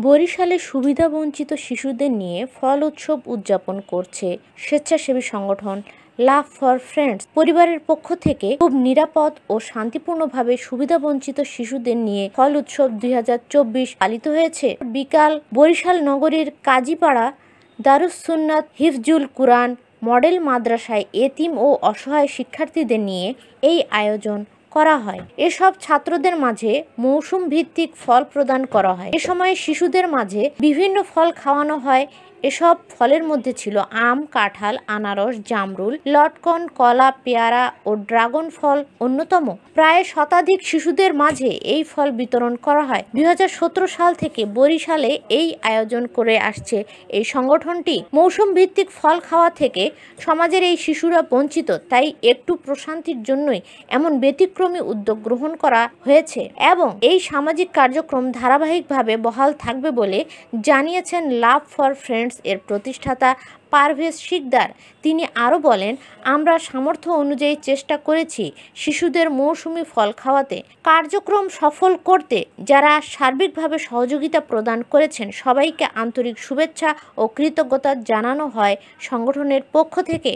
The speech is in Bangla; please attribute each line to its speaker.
Speaker 1: বরিশালে সুবিধাবঞ্চিত শিশুদের নিয়ে ফল উৎসব উদযাপন করছে স্বেচ্ছাসেবী সংগঠন লাভ ফর ফ্রেন্ডস। পরিবারের পক্ষ থেকে খুব নিরাপদ ও শান্তিপূর্ণভাবে সুবিধাবঞ্চিত শিশুদের নিয়ে ফল উৎসব 2024 পালিত হয়েছে। বিকাল বরিশাল নগরীর কাজীপাড়া দারুস সুন্নাত হিফজুল কুরআন মডেল মাদ্রাসায় এতিম ও অসহায় শিক্ষার্থীদের নিয়ে এই আয়োজন করা হয়। এসব ছাত্রদের মাঝে মৌসুম ভিত্তিক ফল প্রদান করা হয়। এ সময় শিশুদের মাঝে বিভিন্ন ফল খাওয়ানো হয়। এসব ফলের মধ্যে ছিল আম, কাঁঠাল, আনারস, জামরুল, লটকন, কলা, পেয়ারা ও ড্রাগন ফল অন্যতম। প্রায় শতাধিক শিশুদের মাঝে এই ফল বিতরণ করা হয়। 2017 সাল থেকে বরিশালে এই আয়োজন করে আসছে এই সংগঠনটি। মৌসুম ভিত্তিক ফল খাওয়া থেকে সমাজের এই শিশুরা বঞ্চিত, তাই একটু প্রশান্তির জন্যই এমন ব্যতিক্রমী উদ্যোগ গ্রহণ করা হয়েছে এবং এই সামাজিক কার্যক্রম ধারাবাহিকভাবে বহাল থাকবে বলে জানিয়েছেন লাভ ফর ফ্রেন্ডস এর প্রতিষ্ঠাতা পারভেজ শিকদার। তিনি আরও বলেন, আমরা সামর্থ্য অনুযায়ী চেষ্টা করেছি শিশুদের মৌসুমি ফল খাওয়াতে। কার্যক্রম সফল করতে যারা সার্বিকভাবে সহযোগিতা প্রদান করেছেন সবাইকে আন্তরিক শুভেচ্ছা ও কৃতজ্ঞতা জানানো হয় সংগঠনের পক্ষ থেকে।